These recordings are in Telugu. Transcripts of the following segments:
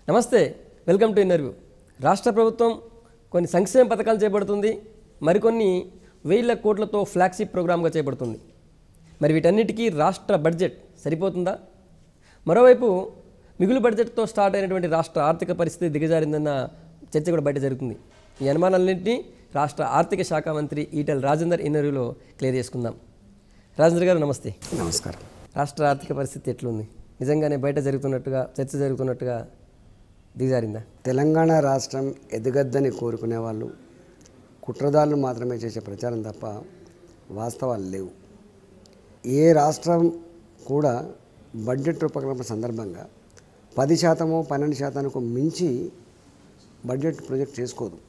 నమస్తే, వెల్కమ్ టు ఇంటర్వ్యూ. రాష్ట్ర ప్రభుత్వం కొన్ని సంక్షేమ పథకాలు చేపడుతుంది, మరికొన్ని వేల కోట్లతో ఫ్లాగ్షిప్ ప్రోగ్రామ్గా చేపడుతుంది. మరి వీటన్నిటికీ రాష్ట్ర బడ్జెట్ సరిపోతుందా? మరోవైపు మిగులు బడ్జెట్తో స్టార్ట్ అయినటువంటి రాష్ట్ర ఆర్థిక పరిస్థితి దిగజారిందన్న చర్చ కూడా బయట జరుగుతుంది. ఈ అనుమానాలన్నింటినీ రాష్ట్ర ఆర్థిక శాఖ మంత్రి ఈటెల రాజేందర్ ఇంటర్వ్యూలో క్లియర్ చేసుకుందాం. రాజేందర్ గారు నమస్తే. నమస్కారం. రాష్ట్ర ఆర్థిక పరిస్థితి ఎట్లుంది? నిజంగానే బయట జరుగుతున్నట్టుగా చర్చ జరుగుతున్నట్టుగా దిగజారిందా? తెలంగాణ రాష్ట్రం ఎదగద్దని కోరుకునే వాళ్ళు కుట్రదారులు మాత్రమే చేసే ప్రచారం తప్ప వాస్తవాలు లేవు. ఏ రాష్ట్రం కూడా బడ్జెట్ రూపకల్పన సందర్భంగా 10% 12% మించి బడ్జెట్ ప్రొజెక్ట్ చేసుకోదు.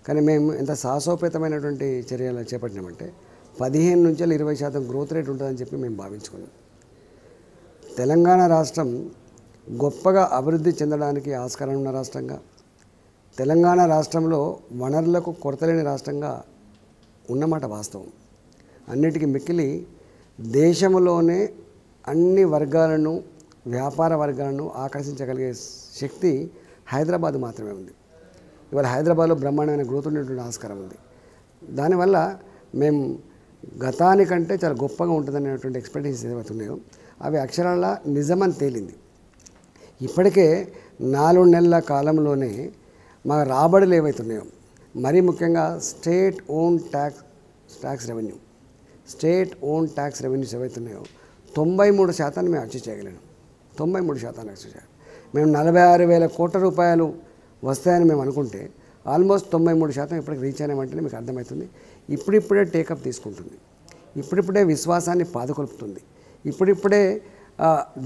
కానీ మేము ఎంత సాహసోపేతమైనటువంటి చర్యలు చేపట్టినామంటే 15 నుంచి 20% గ్రోత్ రేట్ ఉంటుందని చెప్పి మేము భావించుకున్నాం. తెలంగాణ రాష్ట్రం గొప్పగా అభివృద్ధి చెందడానికి ఆస్కారం ఉన్న రాష్ట్రంగా, తెలంగాణ రాష్ట్రంలో వనరులకు కొరతలేని రాష్ట్రంగా ఉన్నమాట వాస్తవం. అన్నిటికీ మిక్కిలి దేశంలోనే అన్ని వర్గాలను, వ్యాపార వర్గాలను ఆకర్షించగలిగే శక్తి హైదరాబాద్ మాత్రమే ఉంది. ఇవాళ హైదరాబాద్లో బ్రహ్మాండమైన గ్రోత్ ఉండేటువంటి ఆస్కారం ఉంది. దానివల్ల మేము గతానికంటే చాలా గొప్పగా ఉంటుందనేటువంటి ఎక్స్పెక్టేషన్స్ ఏవైతే ఉన్నాయో అవి అక్షరాల నిజమని తేలింది. ఇప్పటికే 4 నెలల కాలంలోనే మా రాబడులు ఏవైతున్నాయో, మరీ ముఖ్యంగా స్టేట్ ఓన్ ట్యాక్స్ రెవెన్యూస్ ఏవైతున్నాయో 93% మేము అచీవ్ చేయగలిగాం. 93% అచీవ్ చేయాలి. మేము 46,000 కోట్ల రూపాయలు వస్తాయని మేము అనుకుంటే ఆల్మోస్ట్ 93% ఇప్పటికి రీచ్ అయినామంటేనే మీకు అర్థమవుతుంది. ఇప్పుడిప్పుడే టేకప్ తీసుకుంటుంది, ఇప్పుడిప్పుడే విశ్వాసాన్ని పాదుకొలుపుతుంది. ఇప్పుడిప్పుడే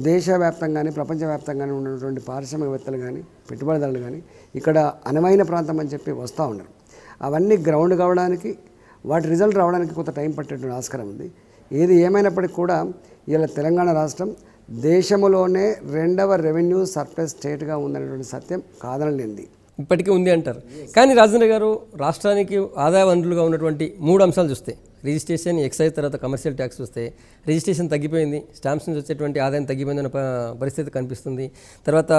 దేశవ్యాప్తంగా కానీ ప్రపంచవ్యాప్తంగానే ఉన్నటువంటి పారిశ్రామికవేత్తలు కానీ పెట్టుబడిదారులు కానీ ఇక్కడ అనువైన ప్రాంతం అని చెప్పి వస్తూ ఉన్నారు. అవన్నీ గ్రౌండ్ కావడానికి, వాటి రిజల్ట్ రావడానికి కొంత టైం పట్టేటువంటి ఆస్కారం ఉంది. ఏది ఏమైనప్పటికీ కూడా ఇలా తెలంగాణ రాష్ట్రం దేశంలోనే 2వ రెవెన్యూ సర్ప్లస్ స్టేట్గా ఉందనేటువంటి సత్యం కాదనలేంది. ఇప్పటికీ ఉంది అంటారు. కానీ రాజేంద్ర గారు, రాష్ట్రానికి ఆదాయ వనరులుగా ఉన్నటువంటి 3 అంశాలు చూస్తే, రిజిస్ట్రేషన్, ఎక్సైజ్, తర్వాత కమర్షియల్ ట్యాక్స్ చూస్తే రిజిస్ట్రేషన్ తగ్గిపోయింది, స్టాంప్స్ నుంచి వచ్చేటువంటి ఆదాయం తగ్గిపోయిందన్న పరిస్థితి కనిపిస్తుంది. తర్వాత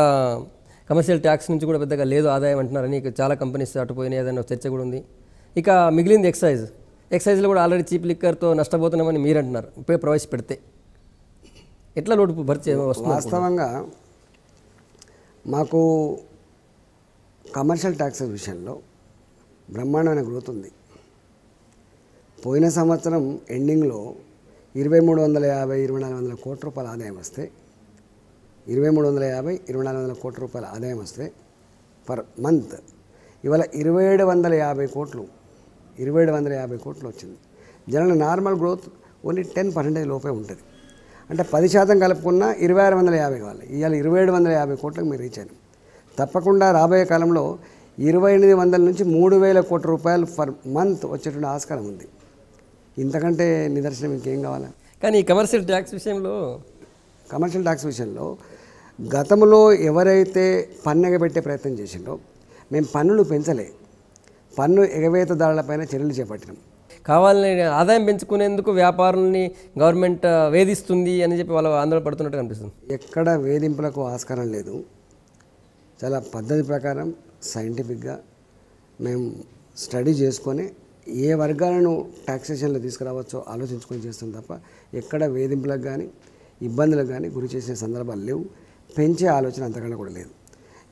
కమర్షియల్ ట్యాక్స్ నుంచి కూడా పెద్దగా లేదు ఆదాయం అంటున్నారని చాలా కంపెనీస్ అటుపోయినాయి, ఏదైనా చర్చ కూడా ఉంది. ఇక మిగిలింది ఎక్సైజ్లో కూడా ఆల్రెడీ చీప్ లిక్కర్తో నష్టపోతున్నామని మీరు అంటున్నారు. ఇప్పుడే ప్రవేశపెడితే ఎట్లా లోటు భర్తీ వస్తుంది? వాస్తవంగా మాకు కమర్షియల్ ట్యాక్సెస్ విషయంలో బ్రహ్మాండమైన గ్రోత్ ఉంది. పోయిన సంవత్సరం ఎండింగ్లో 2350-2400 కోట్ల రూపాయల ఆదాయం వస్తే 2350-2400 కోట్ల రూపాయల ఆదాయం వస్తే పర్ మంత్ ఇవాళ 2750 కోట్లు వచ్చింది. జనరల్ నార్మల్ గ్రోత్ ఓన్లీ 10% లోపే ఉంటుంది. అంటే 10% కలుపుకున్న 2650 కావాలి. ఇవాళ 2750 కోట్లకు మీరు రీచ్ అయినాం. తప్పకుండా రాబోయే కాలంలో 2800 నుంచి 3000 కోట్ల రూపాయలు పర్ మంత్ వచ్చేటువంటి ఆస్కారం ఉంది. ఇంతకంటే నిదర్శనం ఇంకేం కావాలా? కానీ కమర్షియల్ ట్యాక్స్ విషయంలో గతంలో ఎవరైతే పన్ను ఎగబెట్టే ప్రయత్నం చేసిండో మేము పన్నులు పెంచలే, పన్ను ఎగవేతదారులపైన చర్యలు చేపట్టినాం. కావాలని ఆదాయం పెంచుకునేందుకు వ్యాపారుల్ని గవర్నమెంట్ వేధిస్తుంది అని చెప్పి వాళ్ళు ఆందోళన పడుతున్నట్టు కనిపిస్తుంది. ఎక్కడ వేధింపులకు ఆస్కారం లేదు. చాలా పద్ధతి ప్రకారం సైంటిఫిక్గా మేము స్టడీ చేసుకొని ఏ వర్గాలను ట్యాక్సేషన్లో తీసుకురావచ్చో ఆలోచించుకొని చేస్తాం తప్ప ఎక్కడ వేధింపులకు కానీ ఇబ్బందులకు కానీ గురి చేసే సందర్భాలు లేవు. పెంచే ఆలోచన అంతకన్నా కూడా లేదు.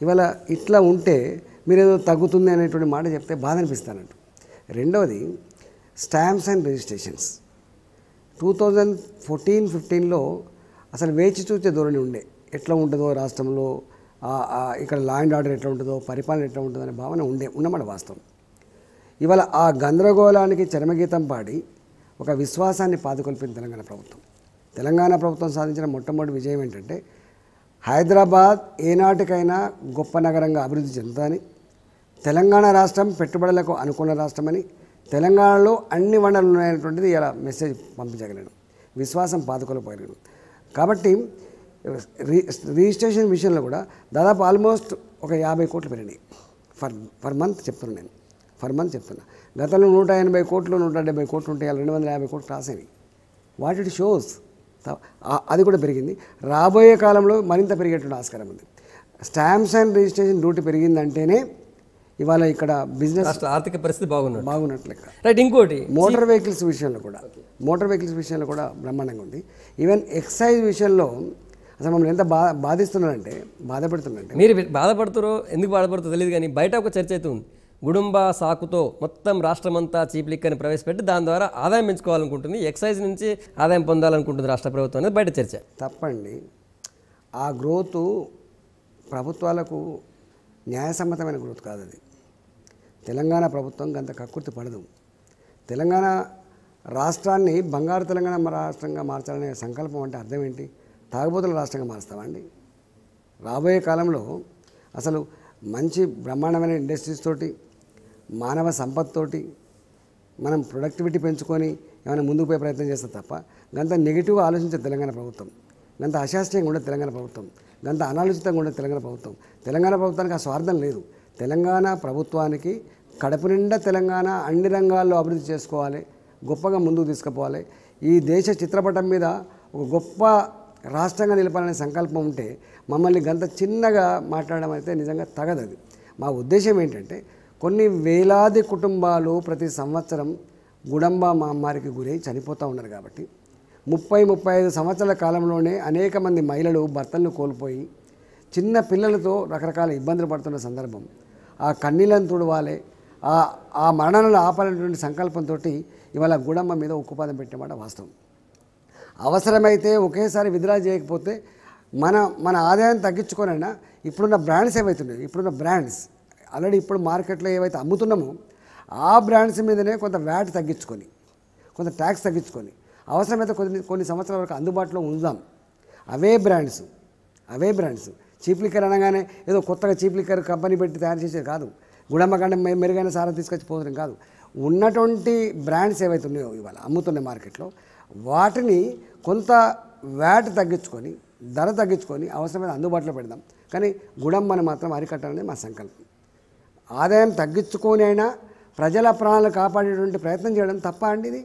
ఇవాళ ఇట్లా ఉంటే మీరు ఏదో తగ్గుతుంది అనేటువంటి మాట చెప్తే బాధ అనిపిస్తానంట. రెండవది స్టాంప్స్ అండ్ రిజిస్ట్రేషన్స్ 2014-15లో అసలు వేచి చూసే ధోరణి ఉండే. ఎట్లా ఉంటుందో రాష్ట్రంలో, ఇక్కడ లా అండ్ ఆర్డర్ ఎట్లా ఉంటుందో, పరిపాలన ఎట్లా ఉంటుందో అనే భావన ఉన్నమాట వాస్తవం. ఇవాళ ఆ గందరగోళానికి చరమగీతం పాడి ఒక విశ్వాసాన్ని పాదుకొల్పింది తెలంగాణ ప్రభుత్వం సాధించిన మొట్టమొదటి విజయం ఏంటంటే హైదరాబాద్ ఏనాటికైనా గొప్ప నగరంగా అభివృద్ధి చెందుతుందని, తెలంగాణ రాష్ట్రం పెట్టుబడులకు అనుకూల రాష్ట్రమని, తెలంగాణలో అన్ని వనరులు ఉన్నాయనేటువంటిది ఇలా మెసేజ్ పంపించగలను, విశ్వాసం పాదుకొలిపోయగలను. కాబట్టి రిజిస్ట్రేషన్ విషయంలో కూడా దాదాపు ఆల్మోస్ట్ ఒక 50 కోట్లు పెరిగినాయి ఫర్ మంత్ చెప్తున్నాను. గతంలో 180 కోట్లు 170 కోట్లు ఉంటే 250 కోట్లు క్రాస్ అయినాయి. వాట్ ఇట్ షోస్ అది కూడా పెరిగింది. రాబోయే కాలంలో మరింత పెరిగేటువంటి ఆస్కారం ఉంది. స్టాంప్స్ అండ్ రిజిస్ట్రేషన్ డ్యూటీ పెరిగిందంటేనే ఇవాళ ఇక్కడ బిజినెస్ రాష్ట్ర ఆర్థిక పరిస్థితి బాగున్నట్లు లెక్క. రైట్. ఇంకోటి మోటార్ వెహికల్స్ విషయంలో కూడా బ్రహ్మాండంగా ఉంది. ఈవెన్ ఎక్సైజ్ విషయంలో అసలు మమ్మల్ని ఎంత బాధిస్తున్నారంటే బాధపడుతున్నారంటే, మీరు బాధపడుతారో ఎందుకు బాధపడుతుందో తెలియదు కానీ బయట ఒక చర్చ అయితే ఉంది. గుడుంబా సాకుతో మొత్తం రాష్ట్రమంతా చీప్ లిక్కర్ని ప్రవేశపెట్టి దాని ద్వారా ఆదాయం పెంచుకోవాలనుకుంటుంది, ఎక్సైజ్ నుంచి ఆదాయం పొందాలనుకుంటుంది రాష్ట్ర ప్రభుత్వం అనేది బయట చర్చ. తప్పండి. ఆ గ్రోత్ ప్రభుత్వాలకు న్యాయసమ్మతమైన గ్రోత్ కాదు. అది తెలంగాణ ప్రభుత్వం గంత కక్కుర్తి పడదు. తెలంగాణ రాష్ట్రాన్ని బంగారు తెలంగాణ రాష్ట్రంగా మార్చాలనే సంకల్పం అంటే అర్థం ఏంటి? తాగుబోతుల రాష్ట్రంగా మారుస్తామండి. రాబోయే కాలంలో అసలు మంచి బ్రహ్మాండమైన ఇండస్ట్రీస్ తోటి, మానవ సంపత్తోటి మనం ప్రొడక్టివిటీ పెంచుకొని ఏమైనా ముందుకు పోయే ప్రయత్నం చేస్తే తప్ప గంత నెగిటివ్గా ఆలోచించే తెలంగాణ ప్రభుత్వం, గంత అశాస్త్రీయంగా ఉండదు తెలంగాణ ప్రభుత్వం, గంత అనాలోచితంగా ఉండదు తెలంగాణ ప్రభుత్వం. తెలంగాణ ప్రభుత్వానికి ఆ స్వార్థం లేదు. తెలంగాణ ప్రభుత్వానికి కడుపు నిండా తెలంగాణ అన్ని రంగాల్లో అభివృద్ధి చేసుకోవాలి, గొప్పగా ముందుకు తీసుకుపోవాలి. ఈ దేశ చిత్రపటం మీద ఒక గొప్ప రాష్ట్రంగా నిలపాలనే సంకల్పం ఉంటే మమ్మల్ని గంత చిన్నగా మాట్లాడడం అయితే నిజంగా తగదది. మా ఉద్దేశం ఏంటంటే కొన్ని వేలాది కుటుంబాలు ప్రతి సంవత్సరం గుడంబా మహమ్మారికి గురై చనిపోతూ ఉన్నారు కాబట్టి 30-35 సంవత్సరాల కాలంలోనే అనేక మంది మహిళలు భర్తలను కోల్పోయి చిన్న పిల్లలతో రకరకాల ఇబ్బందులు పడుతున్న సందర్భం. ఆ కన్నీళ్ళను తుడవాలి, ఆ మరణాలను ఆపాలనేటువంటి సంకల్పంతో ఇవాళ గుడంబ మీద ఉక్కుపాదం పెట్టేమాట వాస్తవం. అవసరమైతే ఒకేసారి విత్డ్రా చేయకపోతే మన ఆదాయాన్ని తగ్గించుకోనైనా ఇప్పుడున్న బ్రాండ్స్ ఏవైతున్నాయి, ఇప్పుడున్న బ్రాండ్స్ ఆల్రెడీ ఇప్పుడు మార్కెట్లో ఏవైతే అమ్ముతున్నామో ఆ బ్రాండ్స్ మీదనే కొంత వ్యాట్ తగ్గించుకొని, కొంత ట్యాక్స్ తగ్గించుకొని అవసరమైతే కొన్ని సంవత్సరాల వరకు అందుబాటులో ఉందాం. అవే బ్రాండ్స్ చీప్ లిక్కర్ అనగానే ఏదో కొత్తగా చీప్ లిక్కర్ కంపెనీ పెట్టి తయారు చేసేది కాదు, గుడంబ కంటే మెరుగైన సారా తీసుకొచ్చి పోవడం కాదు. ఉన్నటువంటి బ్రాండ్స్ ఏవైతే ఉన్నాయో ఇవాళ అమ్ముతున్న మార్కెట్లో వాటిని కొంత వ్యాట్ తగ్గించుకొని, ధర తగ్గించుకొని అవసరమైన అందుబాటులో పెడదాం. కానీ గుడంబని మాత్రం అరికట్టాలనేది మా సంకల్పం. ఆదాయం తగ్గించుకొని అయినా ప్రజల ప్రాణాలు కాపాడేటువంటి ప్రయత్నం చేయడం తప్ప అండి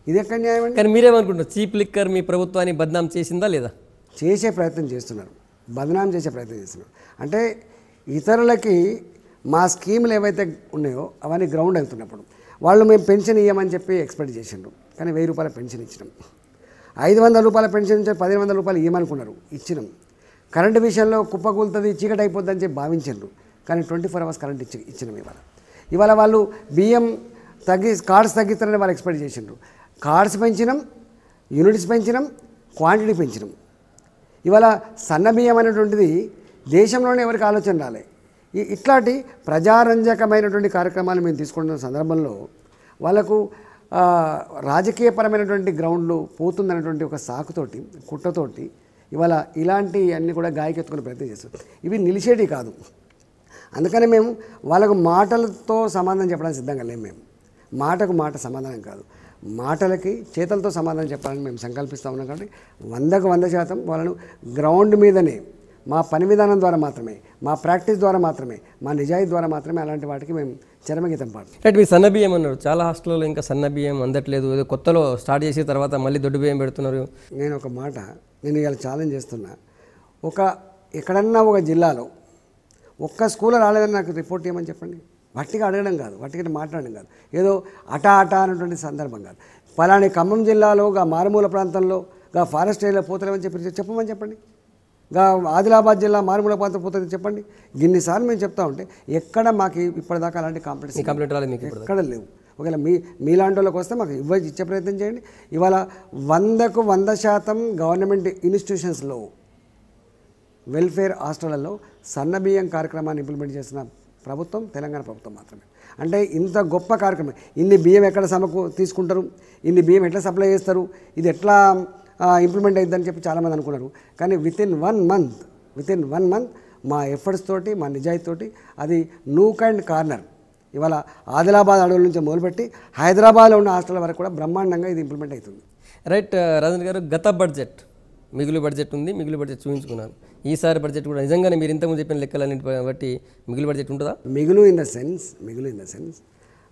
ఇది ఎక్కడ న్యాయం అండి? కానీ మీరేమనుకుంటున్నారు, చీప్ లిక్కర్ మీ ప్రభుత్వాన్ని బద్నాం చేసిందా లేదా? చేసే ప్రయత్నం చేస్తున్నారు, బదనాం చేసే ప్రయత్నం చేస్తున్నారు. అంటే ఇతరులకి మా స్కీములు ఏవైతే ఉన్నాయో అవన్నీ గ్రౌండ్ అవుతున్నప్పుడు వాళ్ళు మేము పెన్షన్ ఇవ్వమని చెప్పి ఎక్స్పెక్ట్ చేసిండ్రు. కానీ 1000 రూపాయల పెన్షన్ ఇచ్చినాం. 500 రూపాయల పెన్షన్ నుంచి 1500 రూపాయలు ఇవ్వమనుకున్నారు, ఇచ్చినాం. కరెంటు విషయంలో కుప్పకూలుతుంది, చీకటి అయిపోద్ది అని చెప్పి భావించారు. కానీ 24 అవర్స్ కరెంట్ ఇచ్చినాం. ఇవాళ వాళ్ళు బియ్యం కార్డ్స్ తగ్గిస్తారని వాళ్ళు ఎక్స్పెక్ట్ చేసిండ్రు. కార్డ్స్ పెంచినాం, యూనిట్స్ పెంచినాం, క్వాంటిటీ పెంచినాం. ఇవాళ సన్న బియ్యం అనేటువంటిది దేశంలోనే ఎవరికి ఆలోచన రాలే. ఇట్లాంటి ప్రజారంజకమైనటువంటి కార్యక్రమాలు మేము తీసుకుంటున్న సందర్భంలో వాళ్ళకు రాజకీయపరమైనటువంటి గ్రౌండ్లు పోతుందనేటువంటి ఒక సాకుతోటి, కుట్రతోటి ఇవాళ ఇలాంటి అన్నీ కూడా గాయకెత్తుకునే ప్రయత్నం చేస్తాం. ఇవి నిలిచేటి కాదు. అందుకని మేము వాళ్ళకు మాటలతో సమాధానం చెప్పడానికి సిద్ధంగా లేము. మేము మాటకు మాట సమాధానం కాదు, మాటలకి చేతలతో సమాధానం చెప్పాలని మేము సంకల్పిస్తూ ఉన్నాం. కాబట్టి 100కు 100% వాళ్ళను గ్రౌండ్ మీదనే మా పని విధానం ద్వారా మాత్రమే, మా ప్రాక్టీస్ ద్వారా మాత్రమే, మా నిజాయితీ ద్వారా మాత్రమే అలాంటి వాటికి మేము చరమగీతం పాడుతాం. రైట్. మీరు సన్న బియ్యం అన్నారు, చాలా హాస్టల్లో ఇంకా సన్న బియ్యం అందట్లేదు, ఏదో కొత్తలో స్టార్ట్ చేసిన తర్వాత మళ్ళీ దొడ్డు బియ్యం పెడుతున్నారు. నేను ఒక మాట ఇవాళ ఛాలెంజ్ చేస్తున్నా. ఎక్కడన్నా ఒక జిల్లాలో ఒక్క స్కూల్ రాలేదని నాకు రిపోర్ట్ చేయమని చెప్పండి. వట్టిగా అడగడం కాదు, వట్టిగా మాట్లాడడం కాదు, ఏదో అటా అనేటువంటి సందర్భం కాదు. పలాని ఖమ్మం జిల్లాలో మారుమూల ప్రాంతంలో ఫారెస్ట్ ఏరియాలో పోతలేమని చెప్పమని చెప్పండి. ఆదిలాబాద్ జిల్లా మారుమూల ప్రాంతం పోతుంది చెప్పండి. ఇన్నిసార్లు మేము చెప్తా ఉంటే ఎక్కడ మాకు ఇప్పటిదాకా అలాంటి కంప్లైంట్ రాలేదు, మీకు ఎక్కడ లేవు. ఒకవేళ మీలాంటి వాళ్ళకి వస్తే మాకు ఇచ్చే ప్రయత్నం చేయండి. ఇవాళ 100కు 100% గవర్నమెంట్ ఇన్స్టిట్యూషన్స్లో, వెల్ఫేర్ హాస్టళ్లలో సన్నబియ్యం కార్యక్రమాన్ని ఇంప్లిమెంట్ చేసిన ప్రభుత్వం తెలంగాణ ప్రభుత్వం మాత్రమే. అంటే ఇంత గొప్ప కార్యక్రమం, ఇన్ని బియ్యం ఎక్కడ తీసుకుంటారు, ఇన్ని బియ్యం ఎట్లా సప్లై చేస్తారు, ఇది ఎట్లా ఇంప్లిమెంట్ అవుతుందని చెప్పి చాలామంది అనుకున్నారు. కానీ వితిన్ వన్ మంత్ మా ఎఫర్ట్స్ తోటి, మా నిజాయితీతోటి అది నూక్ అండ్ కార్నర్ ఇవాళ ఆదిలాబాద్ అడవుల నుంచి మొదలుపెట్టి హైదరాబాద్లో ఉన్న హాస్టల్ వరకు కూడా బ్రహ్మాండంగా ఇది ఇంప్లిమెంట్ అవుతుంది. రైట్. రాజేంద్ర గారు, గత బడ్జెట్ మిగులు బడ్జెట్ ఉంది, మిగులు బడ్జెట్ చూపించుకున్నాను. ఈసారి బడ్జెట్ కూడా నిజంగానే మీరు ఇంతకుముందు చెప్పిన లెక్కలన్నింటి బట్టి మిగులు బడ్జెట్ ఉంటుందా? మిగులు ఇన్ ద సెన్స్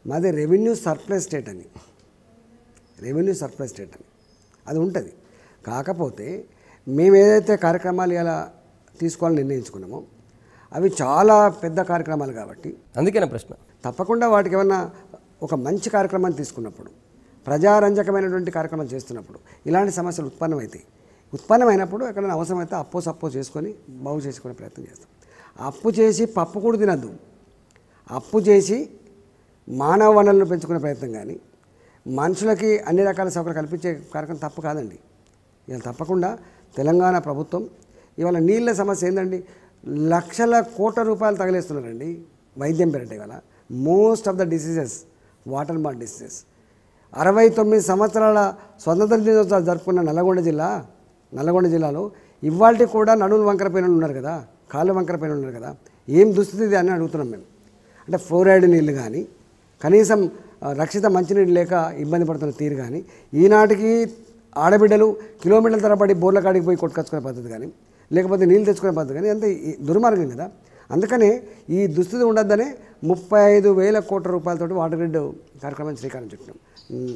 మాది రెవెన్యూ సర్ప్లస్ స్టేట్ అని అది ఉంటుంది. కాకపోతే మేము ఏదైతే కార్యక్రమాలు ఇలా తీసుకోవాలని నిర్ణయించుకున్నామో అవి చాలా పెద్ద కార్యక్రమాలు కాబట్టి అందుకేనా ప్రశ్న. తప్పకుండా వాటికి ఏమన్నా ఒక మంచి కార్యక్రమాన్ని తీసుకున్నప్పుడు, ప్రజారంజకమైనటువంటి కార్యక్రమాలు చేస్తున్నప్పుడు ఇలాంటి సమస్యలు ఉత్పన్నమైనప్పుడు ఎక్కడైనా అవసరమైతే అప్పో సప్పో చేసుకొని బాగు చేసుకునే ప్రయత్నం చేస్తాం. అప్పు చేసి పప్పు కూడా తినద్దు. అప్పు చేసి మానవ వనరులను పెంచుకునే ప్రయత్నం కానీ మనుషులకి అన్ని రకాల సౌకర్యాలు కల్పించే కార్యక్రమం తప్పు కాదండి. ఇవాళ తప్పకుండా తెలంగాణ ప్రభుత్వం ఇవాళ నీళ్ళ సమస్య ఏందండి, లక్షల కోట్ల రూపాయలు తగిలేస్తున్నారండి వైద్యం పేరిట. ఇవాళ most of the diseases water born diseases. 69 సంవత్సరాల స్వతంత్ర దినోత్సవాలు జరుపుకున్న నల్లగొండ జిల్లాలో ఇవాళ కూడా నడువులు వంకర పైన ఉన్నారు కదా, కాళ్ళు వంకర పైన ఉన్నారు కదా. ఏం దుస్థితి ఇది అని అడుగుతున్నాం మేము. అంటే ఫ్లోరైడ్ నీళ్ళు కానీ కనీసం రక్షిత మంచినీళ్ళు లేక ఇబ్బంది పడుతున్న తీరు కానీ, ఈనాటికి ఆడబిడ్డలు కిలోమీటర్ల తరబడి బోర్ల కాడికి పోయి కొట్టుకొచ్చుకునే పద్ధతి కానీ, లేకపోతే నీళ్ళు తెచ్చుకునే పద్ధతి కానీ అంత దుర్మార్గం కదా. అందుకనే ఈ దుస్థితి ఉండొద్దనే 35,000 కోట్ల రూపాయలతోటి వాటర్ గ్రిడ్ కార్యక్రమాన్ని శ్రీకారం చుట్టినాం.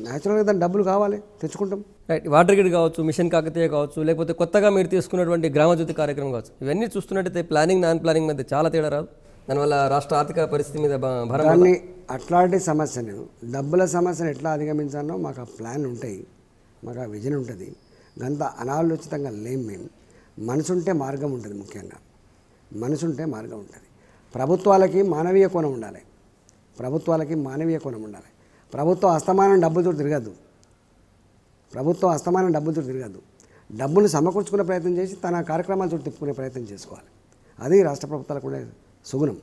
న్యాచురల్గా దాని డబ్బులు కావాలి, తెచ్చుకుంటాం. రైట్. వాటర్ గ్రిడ్ కావచ్చు, మిషన్ కాకతీయ కావచ్చు, లేకపోతే కొత్తగా మీరు తీసుకున్నటువంటి గ్రామజ్యోతి కార్యక్రమం కావచ్చు, ఇవన్నీ చూస్తున్నట్టయితే ప్లానింగ్ నాన్ ప్లానింగ్ మధ్య చాలా తేడా రాదు. దానివల్ల రాష్ట్ర ఆర్థిక పరిస్థితి మీద భారం. దాన్ని అట్లాంటి సమస్యను, డబ్బుల సమస్యను ఎట్లా అధిగమించానో మాకు ఆ ప్లాన్ ఉంటాయి, మాకు ఆ విజన్ ఉంటుంది. గంత అనాలోచితంగా లేం మేము. మనసుంటే మార్గం ఉంటుంది. ముఖ్యంగా మనసుంటే మార్గం ఉంటుంది. ప్రభుత్వాలకి మానవీయ కోణం ఉండాలి. ప్రభుత్వం అస్తమానం డబ్బులతో తిరగద్దు. డబ్బును సమకూర్చుకునే ప్రయత్నం చేసి తన కార్యక్రమాలతో తిప్పుకునే ప్రయత్నం చేసుకోవాలి. అది రాష్ట్ర ప్రభుత్వాలకు కూడా సుగుణం.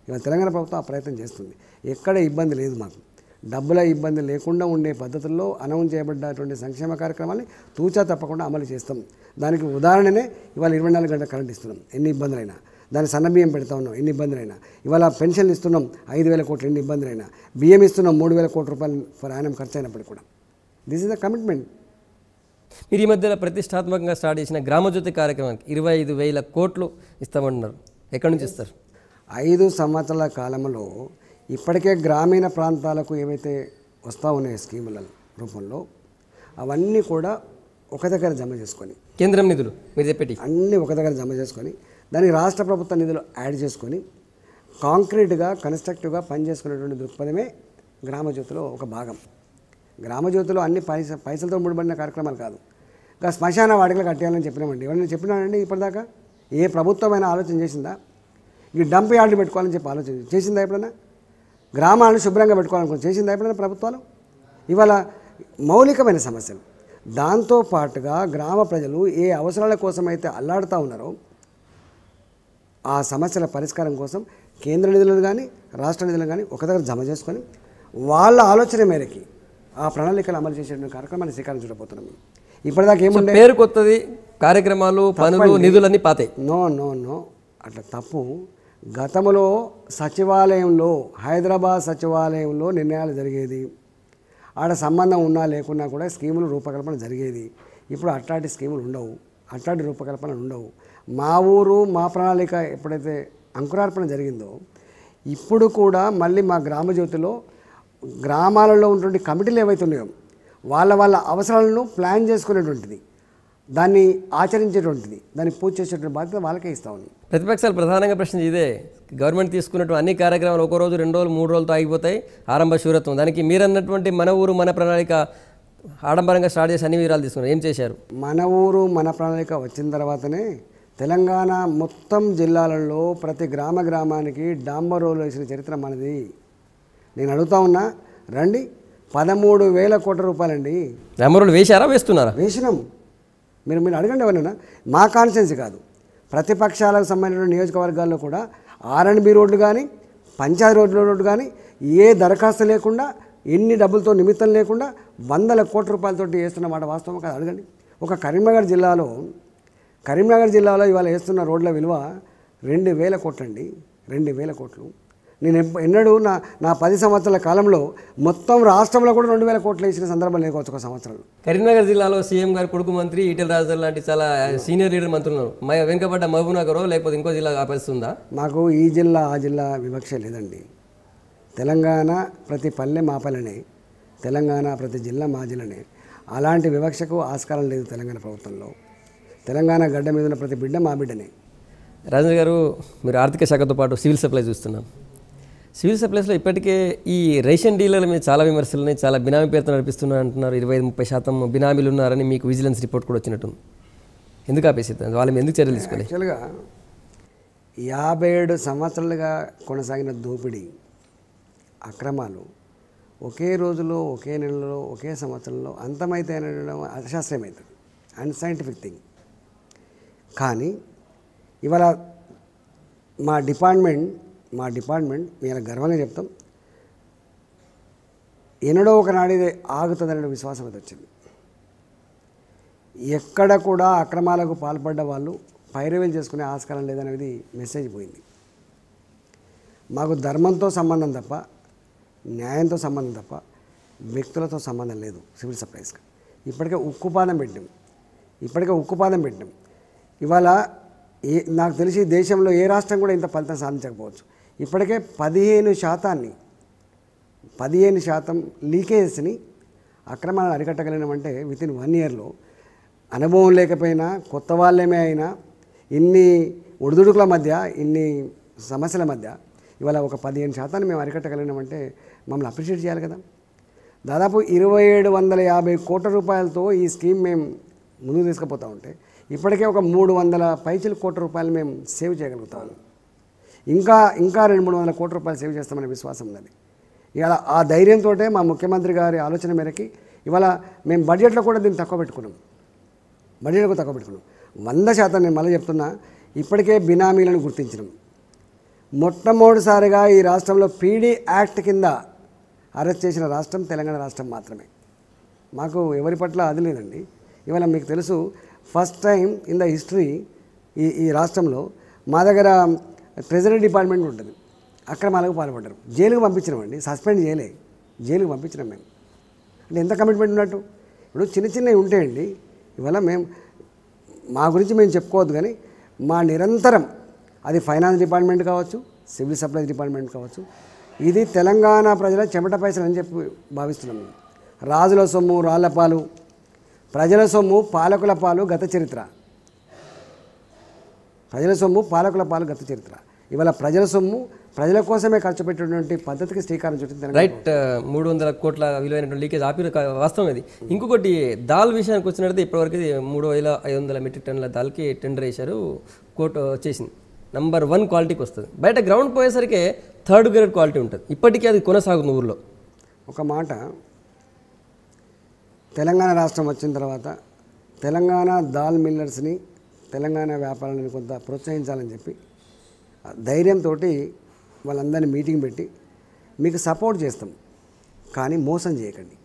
ఇవాళ తెలంగాణ ప్రభుత్వం ఆ ప్రయత్నం చేస్తుంది. ఎక్కడ ఇబ్బంది లేదు మాకు. డబ్బుల ఇబ్బంది లేకుండా ఉండే పద్ధతుల్లో అనౌన్స్ చేయబడ్డటువంటి సంక్షేమ కార్యక్రమాన్ని తూచా తప్పకుండా అమలు చేస్తాం. దానికి ఉదాహరణనే ఇవాళ 24 గంటల కరెంట్ ఇస్తున్నాం, ఎన్ని ఇబ్బందులైనా. దాని సన్నబియ్యం పెడతా ఉన్నాం, ఎన్ని ఇబ్బందులైనా. ఇవాళ పెన్షన్లు ఇస్తున్నాం 5,000 కోట్లు, ఎన్ని ఇబ్బందులైనా. బియ్యం ఇస్తున్నాం 3,000 కోట్ల రూపాయలు ఫర్ యానం ఖర్చు అయినప్పటికీ కూడా. This is the commitment. మీరు ఈ మధ్యలో ప్రతిష్టాత్మకంగా స్టార్ట్ చేసిన గ్రామజ్యోతి కార్యక్రమానికి 25,000 కోట్లు ఇస్తామంటున్నారు. ఎక్కడి నుంచి ఇస్తారు? 5 సంవత్సరాల కాలంలో ఇప్పటికే గ్రామీణ ప్రాంతాలకు ఏవైతే వస్తూ ఉన్నాయో స్కీముల రూపంలో అవన్నీ కూడా ఒక దగ్గర జమ చేసుకొని, కేంద్రం నిధులు మీరు చెప్పేటి అన్నీ ఒక దగ్గర జమ చేసుకొని, దానికి రాష్ట్ర ప్రభుత్వ నిధులు యాడ్ చేసుకొని కాంక్రీట్గా కన్స్ట్రక్టివ్గా పనిచేసుకునేటువంటి దృక్పథమే గ్రామజ్యోతిలో ఒక భాగం. గ్రామజ్యోతిలో అన్ని పైసలతో ముడిపడిన కార్యక్రమాలు కాదు. ఇంకా శ్మశాన వాటికలు కట్టేయాలని చెప్పినామండి. ఎవరైనా చెప్పినానండి ఇప్పటిదాకా? ఏ ప్రభుత్వమైన ఆలోచన చేసిందా? ఈ డంప్ యార్డులు పెట్టుకోవాలని చెప్పి ఆలోచన చేసిందా ఎప్పుడైనా? గ్రామాలను శుభ్రంగా పెట్టుకోవాలనుకో చేసిందా ఎప్పుడైనా ప్రభుత్వాలు? ఇవాళ మౌలికమైన సమస్యలు, దాంతోపాటుగా గ్రామ ప్రజలు ఏ అవసరాల కోసమైతే అల్లాడుతూ ఉన్నారో ఆ సమస్యల పరిష్కారం కోసం కేంద్ర నిధులను కానీ రాష్ట్ర నిధులను కానీ ఒక దగ్గర జమ చేసుకొని వాళ్ళ ఆలోచన మేరకి ఆ ప్రణాళికలు అమలు చేసే కార్యక్రమాన్ని శ్రీకారం చుట్టబోతున్నాం. ఇప్పటిదాకా ఏముండే పేరు కొత్తది, కార్యక్రమాలు, పనులు, నిధులన్నీ పాతాయి. నో అట్లా తప్పు. గతంలో సచివాలయంలో, హైదరాబాద్ సచివాలయంలో నిర్ణయాలు జరిగేది. ఆడ సంబంధం ఉన్నా లేకున్నా కూడా స్కీములు రూపకల్పన జరిగేది. ఇప్పుడు అట్లాంటి స్కీములు ఉండవు, అట్లాంటి రూపకల్పనలు ఉండవు. మా ఊరు మా ప్రణాళిక ఎప్పుడైతే అంకురార్పణ జరిగిందో ఇప్పుడు కూడా మళ్ళీ మా గ్రామజ్యోతిలో గ్రామాలలో ఉన్నటువంటి కమిటీలు ఏవైతే ఉన్నాయో వాళ్ళ అవసరాలను ప్లాన్ చేసుకునేటువంటిది, దాన్ని ఆచరించేటువంటిది, దాన్ని పూజ చేసేటువంటి బాధ్యత వాళ్ళకే ఇస్తా ఉన్నాం. ప్రతిపక్షాలు ప్రధానంగా ప్రశ్న ఇదే. గవర్నమెంట్ తీసుకున్నట్టు అన్ని కార్యక్రమాలు 1 రోజు 2 రోజులు 3 రోజులతో ఆగిపోతాయి. ఆరంభ శూరత్వం. దానికి మీరన్నటువంటి మన ఊరు మన ప్రణాళిక ఆడంబరంగా స్టార్ట్ చేసి అన్ని వివరాలు తీసుకున్నారు. ఏం చేశారు? మన ఊరు మన ప్రణాళిక వచ్చిన తర్వాతనే తెలంగాణ మొత్తం జిల్లాలలో ప్రతి గ్రామానికి డాంబర్ రోడ్లు వేసిన చరిత్ర మనది. నేను అడుగుతా ఉన్నా, రండి. 13,000 కోట్ల రూపాయలండి. డాంబర్ రోడ్లు వేశారా, వేస్తున్నారా? వేసినాం. మీరు అడగండి ఎవరైనా. మా కాన్స్టిట్యున్సీ కాదు, ప్రతిపక్షాలకు సంబంధించిన నియోజకవర్గాల్లో కూడా R&B రోడ్లు కానీ పంచాయతీ రోడ్లు కానీ ఏ దరఖాస్తు లేకుండా, ఎన్ని డబ్బులతో నిమిత్తం లేకుండా 100 కోట్ల రూపాయలతోటి వేస్తున్న మాట వాస్తవం కాదు. అడగండి. ఒక కరీంనగర్ జిల్లాలో ఇవాళ వేస్తున్న రోడ్ల విలువ 2,000 కోట్లండి. 2,000 కోట్లు. నేను ఎన్నడూ నా 10 సంవత్సరాల కాలంలో మొత్తం రాష్ట్రంలో కూడా 2,000 కోట్లు వేసిన సందర్భం లేకపోవచ్చు ఒక సంవత్సరంలో. కరీంనగర్ జిల్లాలో సీఎం గారు కొడుకు మంత్రి ఈటెల రాజేందర్ లాంటి చాలా సీనియర్ లీడర్ మంత్రులు ఉన్నారు. వెనుకబడ్డ మహబూబ్నగర్ లేకపోతే ఇంకో జిల్లా ఆపరిస్తుందా? మాకు ఈ జిల్లా ఆ జిల్లా వివక్ష లేదండి. తెలంగాణ ప్రతి పల్లె మా పల్లెనే, తెలంగాణ ప్రతి జిల్లా మా జిల్లానే. అలాంటి వివక్షకు ఆస్కారం లేదు తెలంగాణ ప్రభుత్వంలో. తెలంగాణ గడ్డ మీద ఉన్న ప్రతి బిడ్డ మా బిడ్డనే. రాజేంద్ర గారు, మీరు ఆర్థిక శాఖతో పాటు సివిల్ సప్లై చూస్తున్నాం. సివిల్ సప్లైస్లో ఇప్పటికే ఈ రేషన్ డీలర్ల మీద చాలా విమర్శలు ఉన్నాయి. చాలా బినామీ పేరుతో నడిపిస్తున్నారు అంటున్నారు. 25-30% బినామీలు ఉన్నారని మీకు విజిలెన్స్ రిపోర్ట్ కూడా వచ్చినట్టుంది. ఎందుకు ఆపేసిద్దాం? వాళ్ళ మీద ఎందుకు చర్యలు తీసుకోలేదు? యాక్చువల్గా 57 సంవత్సరాలుగా కొనసాగిన దోపిడీ అక్రమాలు ఒకే రోజులో, ఒకే నెలలో, ఒకే సంవత్సరంలో అంతమైతే అనడం అశాస్త్రీయమవుతుంది, అన్సైంటిఫిక్ థింగ్. కానీ ఇవాళ మా డిపార్ట్మెంట్ మేము గర్వంగా చెప్తాం, ఎన్నడో ఒకనాడు ఇది ఆగుతుందనే విశ్వాసం అది వచ్చింది. ఎక్కడ కూడా అక్రమాలకు పాల్పడ్డ వాళ్ళు పైరవీలు చేసుకునే ఆస్కారం లేదనేది మెసేజ్ పోయింది. మాకు ధర్మంతో సంబంధం తప్ప, న్యాయంతో సంబంధం తప్ప, వ్యక్తులతో సంబంధం లేదు సివిల్ సప్లైస్కి. ఇప్పటికే ఉక్కుపాదం పెట్టినాం. ఇవాళ నాకు తెలిసి దేశంలో ఏ రాష్ట్రం కూడా ఇంత ఫలితం సాధించకపోవచ్చు. ఇప్పటికే 15% లీకేజెస్ని అక్రమాలను అరికట్టగలిగినామంటే వితిన్ 1 ఇయర్లో. అనుభవం లేకపోయినా, కొత్త వాళ్ళేమే అయినా, ఇన్ని ఒడిదుడుకుల మధ్య, ఇన్ని సమస్యల మధ్య ఇవాళ ఒక 15% మేము అరికట్టగలిగినామంటే మమ్మల్ని అప్రిషియేట్ చేయాలి కదా. దాదాపు 2750 కోట్ల రూపాయలతో ఈ స్కీమ్ మేము ముందుకు తీసుకుపోతూ ఉంటే ఇప్పటికే ఒక 300 కోట్ల రూపాయలు మేము సేవ్ చేయగలుగుతాము. ఇంకా 200-300 కోట్ల రూపాయలు సేవ్ చేస్తామనే విశ్వాసం ఉన్నది. ఇవాళ ఆ ధైర్యంతో మా ముఖ్యమంత్రి గారి ఆలోచన మేరకి ఇవాళ మేము బడ్జెట్లో కూడా దీన్ని తక్కువ పెట్టుకున్నాం. 100% నేను మళ్ళీ చెప్తున్నా, ఇప్పటికే బినామీలను గుర్తించినాం. మొట్టమొదటిసారిగా ఈ రాష్ట్రంలో పీడీ యాక్ట్ కింద అరెస్ట్ చేసిన రాష్ట్రం తెలంగాణ రాష్ట్రం మాత్రమే. మాకు ఎవరి పట్ల అది లేదండి. ఇవాళ మీకు తెలుసు, first time in the history ఈ రాష్ట్రంలో మా దగ్గర ట్రెజరీ డిపార్ట్మెంట్ ఉంటుంది. అక్రమాలకు పాల్పడ్డారు, జైలుకు పంపించినామండి. సస్పెండ్ చేయలే, జైలుకు పంపించినాం మేము. అంటే ఎంత కమిట్మెంట్ ఉన్నట్టు. ఇప్పుడు చిన్నవి ఉంటాయండి. ఇవాళ మా గురించి మేము చెప్పుకోవద్దు, కానీ మా నిరంతరం అది ఫైనాన్స్ డిపార్ట్మెంట్ కావచ్చు, సివిల్ సప్లైస్ డిపార్ట్మెంట్ కావచ్చు, ఇది తెలంగాణ ప్రజల చెమట పైసలు అని చెప్పి భావిస్తున్నాం. రాజుల సొమ్ము రాళ్ల పాలు, ప్రజల సొమ్ము పాలకుల పాలు గత చరిత్ర. ఇవాళ ప్రజల సొమ్ము ప్రజల కోసమే ఖర్చు పెట్టినటువంటి పద్ధతికి శ్రీకారం చుట్టింది. రైట్. 300 కోట్ల విలువైనటువంటి లీకేజ్ ఆపిన వాస్తవం ఇది. ఇంకొకటి దాల్ విషయానికి వచ్చినట్టు ఇప్పటివరకు 3500 మెట్రిక్ టన్నుల దాల్కి టెండర్ వేశారు, కోర్టు చేసింది. నంబర్ 1 క్వాలిటీకి వస్తుంది. బయట గ్రౌండ్ పోయేసరికి 3rd గ్రేడ్ క్వాలిటీ ఉంటుంది. ఇప్పటికీ అది కొనసాగుతుంది ఊళ్ళో. ఒక మాట, తెలంగాణ రాష్ట్రం వచ్చిన తర్వాత తెలంగాణ దాల్ మిల్లర్స్ని, తెలంగాణ వ్యాపారాలను కొంత ప్రోత్సహించాలని చెప్పి ధైర్యంతో వాళ్ళందరినీ మీటింగ్ పెట్టి మీకు సపోర్ట్ చేస్తాం, కానీ మోసం చేయకండి,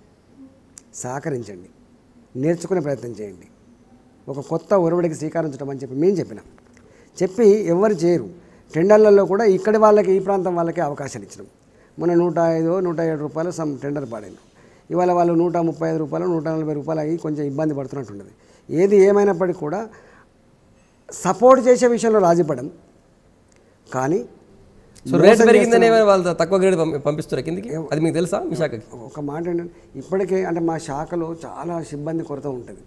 సహకరించండి, నేర్చుకునే ప్రయత్నం చేయండి, ఒక కొత్త ఒరవడికి శ్రీకారం చుట్టమని చెప్పి మేము చెప్పి ఎవరు చేయరు. టెండర్లలో కూడా ఇక్కడి వాళ్ళకి, ఈ ప్రాంతం వాళ్ళకి అవకాశాలు ఇచ్చినాం. మొన్న 105-107 రూపాయలు సమ్ టెండర్ పాడాను. ఇవాళ వాళ్ళు 135 రూపాయలు, 140 రూపాయలు అయ్యి కొంచెం ఇబ్బంది పడుతున్నట్టుండదు. ఏది ఏమైనప్పటికీ కూడా సపోర్ట్ చేసే విషయంలో రాజీపడం, కానీ రేట్ పెరిగిందనే వాళ్ళు తక్కువ గ్రేడ్ పంపిస్తారు కిందికి. అది మీకు తెలుసా మీ శాఖకి? ఒక మాట ఏంటంటే, ఇప్పటికే అంటే మా శాఖలో చాలా సిబ్బంది కొరత ఉంటుంది.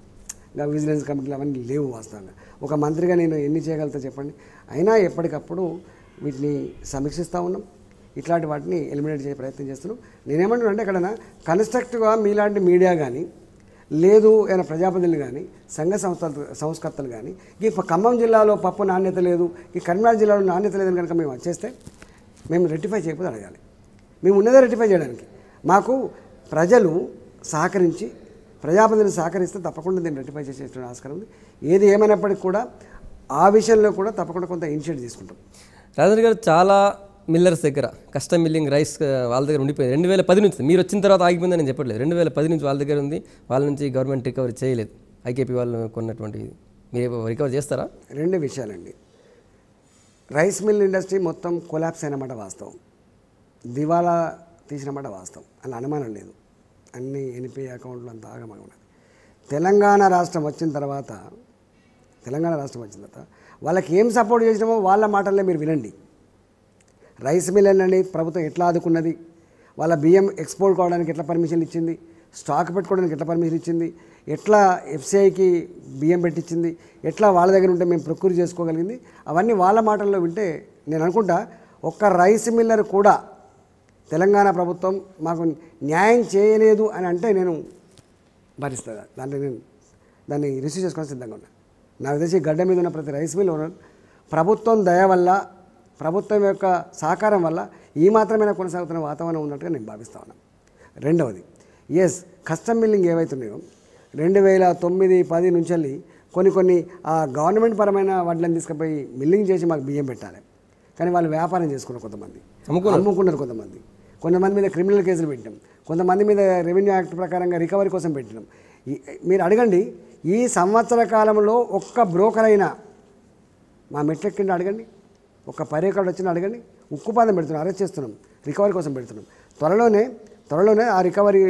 ఇంకా విజిలెన్స్ కమిటీలు అవన్నీ లేవు వాస్తవంగా. ఒక మంత్రిగా నేను ఎన్ని చేయగలుగుతా చెప్పండి. అయినా ఎప్పటికప్పుడు వీటిని సమీక్షిస్తూ ఉన్నాం, ఇట్లాంటి వాటిని ఎలిమినేట్ చేసే ప్రయత్నం చేస్తున్నాం. నేనేమంటున్నా అంటే, ఎక్కడైనా కన్స్ట్రక్టివ్గా మీలాంటి మీడియా కానీ, లేదు ఏమైనా ప్రజాప్రతినిధులు కానీ, సంస్కర్తలు కానీ, ఈ ఖమ్మం జిల్లాలో పప్పు నాణ్యత లేదు, ఈ కరీంనగర్ జిల్లాలో నాణ్యత లేదని కనుక మేము వచ్చేస్తే మేము రెక్టిఫై చేయకపోతే అడగాలి. మేము ఉన్నదే రెక్టిఫై చేయడానికి. మాకు ప్రజలు సహకరించి, ప్రజాప్రతినిధులు సహకరిస్తే తప్పకుండా దీన్ని రెక్టిఫై చేసేటువంటి ఆస్కారం ఉంది. ఏది ఏమైనప్పటికీ కూడా ఆ విషయంలో కూడా తప్పకుండా కొంత ఇనిషియేటివ్ తీసుకుంటాం. రాజేంద్ర గారు, చాలా మిల్లర్స్ దగ్గర కస్టమ్ మిల్లింగ్ రైస్ వాళ్ళ దగ్గర ఉండిపోయింది. 2010 నుంచి, మీరు వచ్చిన తర్వాత ఆగిపోయిందని నేను చెప్పట్లేదు. 2010 నుంచి వాళ్ళ దగ్గర ఉంది. వాళ్ళ నుంచి గవర్నమెంట్ రికవరీ చేయలేదు. ఐకేపీ వాళ్ళు కొన్నటువంటి మీరు రికవర్ చేస్తారా? 2 విషయాలండి. రైస్ మిల్ ఇండస్ట్రీ మొత్తం కొలాప్స్ అయినమాట వాస్తవం, దివాలా తీసినమాట వాస్తవం, అలా అనుమానం లేదు. అన్ని ఎన్పిఏ అకౌంట్లు అంతా ఆగమని ఉన్నది. తెలంగాణ రాష్ట్రం వచ్చిన తర్వాత వాళ్ళకి ఏం సపోర్ట్ చేసినామో వాళ్ళ మాటల్లో మీరు వినండి. రైస్ మిల్ అనండి ప్రభుత్వం ఎట్లా ఆదుకున్నది, వాళ్ళ బియ్యం ఎక్స్పోర్ట్ కావడానికి ఎట్లా పర్మిషన్ ఇచ్చింది, స్టాక్ పెట్టుకోవడానికి ఎట్లా పర్మిషన్ ఇచ్చింది, ఎట్లా ఎఫ్సిఐకి బియ్యం పెట్టించింది, ఎట్లా వాళ్ళ దగ్గర ఉంటే మేము ప్రొక్యూర్ చేసుకోగలిగింది, అవన్నీ వాళ్ళ మాటల్లో వింటే నేను అనుకుంటా ఒక్క రైస్ మిల్లర్ కూడా తెలంగాణ ప్రభుత్వం మాకు న్యాయం చేయలేదు అని అంటే నేను భరిస్తుంది. దాన్ని రిసీవ్ చేసుకోవడానికి సిద్ధంగా ఉన్నా. నాకు తెలిసి గడ్డ మీద ఉన్న ప్రతి రైస్ మిల్ ఓనర్ ప్రభుత్వం దయ వల్ల, ప్రభుత్వం యొక్క సహకారం వల్ల ఈ మాత్రమే కొనసాగుతున్న వాతావరణం ఉన్నట్టుగా నేను భావిస్తా ఉన్నాను. రెండవది, కస్టమ్ మిల్లింగ్ ఏవైతున్నాయో 2009-10 నుంచి కొన్ని ఆ గవర్నమెంట్ పరమైన వడ్లను తీసుకుపోయి మిల్లింగ్ చేసి మాకు బియ్యం పెట్టాలి. కానీ వాళ్ళు వ్యాపారం చేసుకున్నారు, కొంతమంది అమ్ముకున్నారు, కొంతమంది మీద క్రిమినల్ కేసులు పెట్టినాం, కొంతమంది మీద రెవెన్యూ యాక్ట్ ప్రకారంగా రికవరీ కోసం పెట్టినాం. మీరు అడగండి, ఈ సంవత్సర కాలంలో ఒక్క బ్రోకర్ అయినా మా మెట్లెక్ కింద అడగండి, ఒక్క పర్యటకుడు వచ్చిన అడగండి, ఉక్కుపాదం పెడుతున్నాం, అరెస్ట్ చేస్తున్నాం, రికవరీ కోసం పెడుతున్నాం. త్వరలోనే ఆ రికవరీ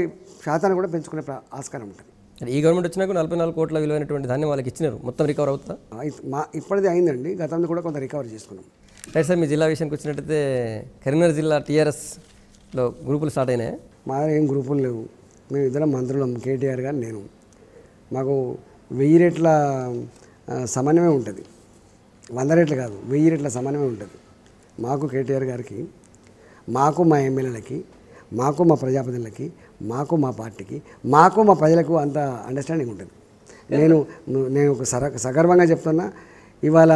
శాతాన్ని కూడా పెంచుకునే ఆస్కారం ఉంటుంది. ఈ గవర్నమెంట్ వచ్చినాక 44 కోట్ల విలువైనటువంటి దాన్ని వాళ్ళకి ఇచ్చినారు, మొత్తం రికవర్ అవుతుందా? ఇప్పటిది అయిందండి, గతంలో కూడా కొంత రికవరీ చేసుకున్నాం. రైట్ సార్, మీ జిల్లా విషయానికి వచ్చినట్టయితే కరీంనగర్ జిల్లా టీఆర్ఎస్లో గ్రూపులు స్టార్ట్ అయినాయి. మా ఏం గ్రూపులు లేవు, మేము ఇద్దరం మంత్రులం, కేటీఆర్ గారు నేను. మాకు 1000 రెట్ల సమన్వయం ఉంటుంది, 100 రెట్లు కాదు, 1000 రెట్ల సమన్వయం ఉంటుంది. మాకు కేటీఆర్ గారికి, మాకు మా ఎమ్మెల్యేలకి, మాకు మా ప్రజాప్రతినిధులకి, మాకు మా పార్టీకి, మాకు మా ప్రజలకు అంత అండర్స్టాండింగ్ ఉంటుంది. నేను ఒక సగర్వంగా చెప్తున్నా, ఇవాళ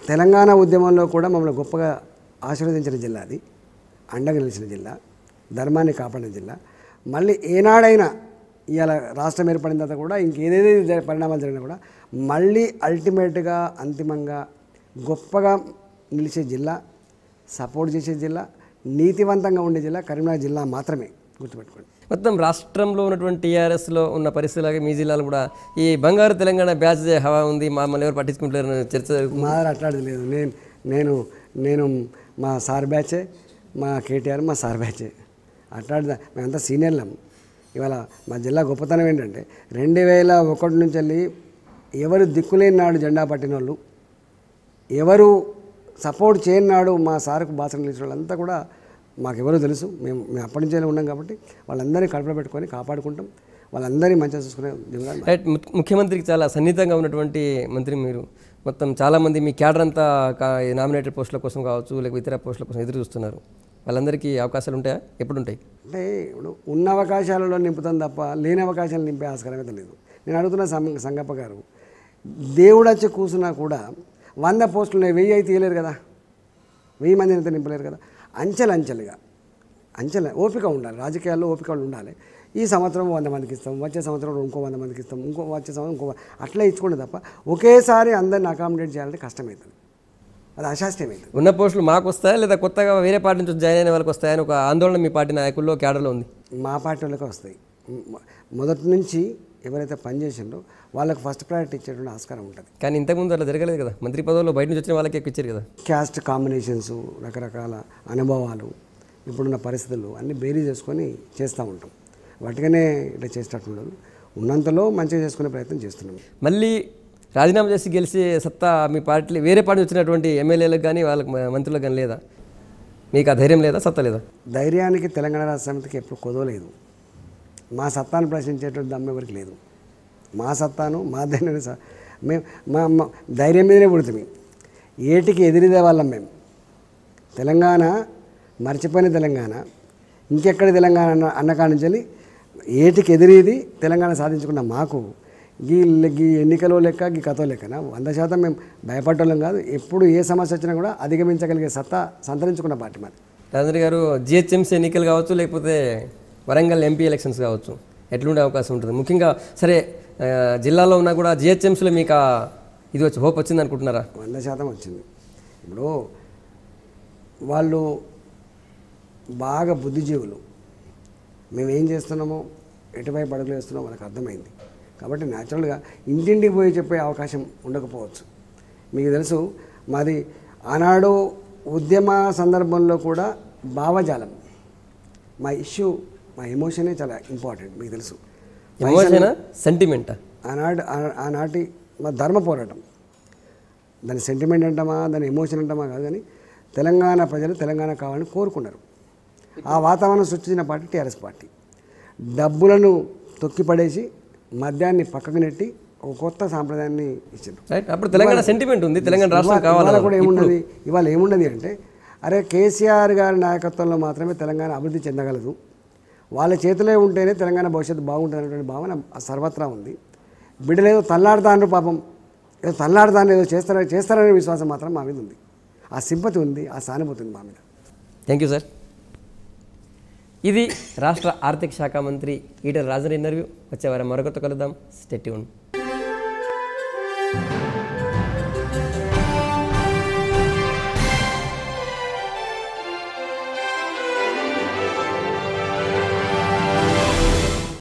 తెలంగాణ ఉద్యమంలో కూడా మమ్మల్ని గొప్పగా ఆశీర్వదించిన జిల్లా అది, అండగా నిలిచిన జిల్లా, ధర్మాన్ని కాపాడిన జిల్లా. మళ్ళీ ఏనాడైనా ఇవాళ రాష్ట్రం ఏర్పడిన తర్వాత కూడా ఇంకేదేది పరిణామాలు జరిగినా కూడా మళ్ళీ అల్టిమేట్గా అంతిమంగా గొప్పగా నిలిచే జిల్లా, సపోర్ట్ చేసే జిల్లా, నీతివంతంగా ఉండే జిల్లా కరీంనగర్ జిల్లా మాత్రమే, గుర్తుపెట్టుకోండి. మొత్తం రాష్ట్రంలో ఉన్నటువంటి టీఆర్ఎస్లో ఉన్న పరిస్థితులాగే మీ జిల్లాలో కూడా ఈ బంగారు తెలంగాణ బ్యాచ్ హవా ఉంది, మమ్మల్ని ఎవరు పట్టించుకుంటారు చర్చ మా దగ్గర అట్లాంటిది లేదు. నేను మా సార్ బ్యాచే, మా కేటీఆర్ మా సార్ బ్యాచే, అట్లాంటిది మేమంతా సీనియర్లం. ఇవాళ మా జిల్లా గొప్పతనం ఏంటంటే 2001 నుంచి వెళ్ళి ఎవరు దిక్కులేని నాడు జెండా పట్టిన వాళ్ళు, ఎవరు సపోర్ట్ చేయని నాడు మా సార్కు బాసన నిలిచిన వాళ్ళంతా కూడా మాకెవరో తెలుసు. మేము అప్పటి నుంచే ఉన్నాం కాబట్టి వాళ్ళందరినీ కడుపులో పెట్టుకొని కాపాడుకుంటాం, వాళ్ళందరినీ మంచిగా చూసుకునే జిల్లా. రైట్, ముఖ్యమంత్రికి చాలా సన్నిహితంగా ఉన్నటువంటి మంత్రి మీరు. మొత్తం చాలామంది మీ క్యాడర్ అంతా నామినేటెడ్ పోస్టుల కోసం కావచ్చు, లేకపోతే ఇతర పోస్టుల కోసం ఎదురు చూస్తున్నారు. వాళ్ళందరికీ అవకాశాలు ఉంటాయా, ఎప్పుడు ఉంటాయి? అంటే ఇప్పుడు ఉన్న అవకాశాలలో నింపుతాం తప్ప లేని అవకాశాలు నింపే ఆస్కారం అయితే లేదు. నేను అడుగుతున్న సంగప్ప గారు, దేవుడు వచ్చి కూర్చున్నా కూడా 100 పోస్టులు 1000 అయితే తీయలేరు కదా, 1000 మందిని అయితే నింపలేరు కదా. అంచెలుగా ఓపిక ఉండాలి, రాజకీయాల్లో ఓపిక ఉండాలి. ఈ సంవత్సరం 100 మందికి ఇస్తాం, వచ్చే సంవత్సరం ఇంకో 100 మందికి ఇస్తాం, వచ్చే సంవత్సరం ఇంకో అట్లా ఇచ్చుకోండి తప్ప ఒకేసారి అందరిని అకామిడేట్ చేయాలంటే కష్టమవుతుంది, అది అశాస్త్రీయమైంది. ఉన్న పోస్టులు మాకు వస్తాయా లేదా కొత్తగా వేరే పార్టీ నుంచి జాయిన్ అయిన వాళ్ళకి వస్తాయని ఒక ఆందోళన మీ పార్టీ నాయకుల్లో క్యాడర్లో ఉంది? మా పార్టీ వాళ్ళకే వస్తాయి. మొదటి నుంచి ఎవరైతే పనిచేసిండో వాళ్ళకి ఫస్ట్ ప్రయారిటీ ఇచ్చేటువంటి ఆస్కారం ఉంటుంది. కానీ ఇంతకుముందు అట్లా జరగలేదు కదా, మంత్రి పదవుల్లో బయట నుంచి వచ్చిన వాళ్ళకి ఎక్కువ ఇచ్చారు కదా. క్యాస్ట్ కాంబినేషన్స్, రకరకాల అనుభవాలు, ఇప్పుడున్న పరిస్థితులు అన్నీ బేరీ చేసుకొని చేస్తూ ఉంటాం. వాటికనే ఇట్లా చేసేటట్టు ఉండదు, ఉన్నంతలో మంచిగా చేసుకునే ప్రయత్నం చేస్తున్నాం. మళ్ళీ రాజీనామా చేసి గెలిచే సత్తా మీ పార్టీ వేరే పార్టీ వచ్చినటువంటి ఎమ్మెల్యేలకు కానీ వాళ్ళకి మంత్రులకు కానీ లేదా? మీకు ఆ ధైర్యం లేదా, సత్తా లేదా? ధైర్యానికి తెలంగాణ రాష్ట్ర సమితికి ఎప్పుడు కుదవలేదు. మా సత్తాను ప్రశ్నించేటువంటి దమ్ము ఎవరికి లేదు. మా సత్తాను, మా ధైర్యాన్ని మేము మా ధైర్యం మీదనే పుడుతుంది. ఏటికి ఎదిరిదే వాళ్ళం మేము. తెలంగాణ మర్చిపోయిన తెలంగాణ, ఇంకెక్కడ తెలంగాణ అన్నకాడి నుంచి ఏటికి ఎదిరిది తెలంగాణ సాధించుకున్న మాకు గీ ఎన్నికలో లెక్క, గీ కథో లెక్కన 100% మేము భయపడ్డోళ్ళం కాదు. ఎప్పుడు ఏ సమస్య వచ్చినా కూడా అధిగమించగలిగే సత్తా సంతరించుకున్న పార్టీ మాది. రాజేంద్ర గారు, జిహెచ్ఎంసీ ఎన్నికలు కావచ్చు, లేకపోతే వరంగల్ ఎంపీ ఎలక్షన్స్ కావచ్చు, ఎట్లుండే అవకాశం ఉంటుంది? ముఖ్యంగా సరే జిల్లాలో ఉన్నా కూడా జిహెచ్ఎంసీలో మీకు ఇది వచ్చి హోప్ వచ్చింది అనుకుంటున్నారా? 100% వచ్చింది. ఇప్పుడు వాళ్ళు బాగా బుద్ధిజీవులు, మేము ఏం చేస్తున్నామో ఎటువైపు అడుగులు వేస్తున్నామో వాళ్ళకి అర్థమైంది. కాబట్టి న్యాచురల్గా ఇంటింటికి పోయి చెప్పే అవకాశం ఉండకపోవచ్చు. మీకు తెలుసు, మాది ఆనాడు ఉద్యమ సందర్భంలో కూడా భావజాలం, మా ఇష్యూ, మా ఎమోషనే చాలా ఇంపార్టెంట్. మీకు తెలుసు, ఎమోషనా సెంటిమెంటా? ఆనాటి మా ధర్మ పోరాటం, దాని సెంటిమెంట్ అంటామా, దాని ఎమోషన్ అంటామా కాదు, కానీ తెలంగాణ ప్రజలు తెలంగాణ కావాలని కోరుకున్నారు. ఆ వాతావరణం సృష్టించిన పార్టీ టీఆర్ఎస్ పార్టీ. డబ్బులను తొక్కిపడేసి మద్యాన్ని పక్కకు నెట్టి ఒక కొత్త సాంప్రదాయాన్ని ఇచ్చారు. రైట్. అప్పుడు తెలంగాణ సెంటిమెంట్ ఉంది, తెలంగాణ రాష్ట్రం కావాలి. ఇవాళ కూడా ఏమున్నది, ఇవాళ ఏమున్నది అంటే అరే కేసీఆర్ గారి నాయకత్వంలో మాత్రమే తెలంగాణ అభివృద్ధి చెందగలదు, వాళ్ళ చేతిలో ఉంటేనే తెలంగాణ భవిష్యత్తు బాగుంటుంది అనేటువంటి భావన సర్వత్రా ఉంది. బిడ్డలు ఏదో తల్లాడుతాండ్రు, పాపం ఏదో తల్లాడుతాను, ఏదో చేస్తారనే విశ్వాసం మాత్రం మా మీద ఉంది. ఆ సింపతి ఉంది, ఆ సానుభూతి ఉంది మా మీద. Thank you sir. ఇది రాష్ట్ర ఆర్థిక శాఖ మంత్రి ఈటెల రాజేందర్ ఇంటర్వ్యూ. వచ్చే వారం మరొకటి కలుద్దాం. Stay tuned.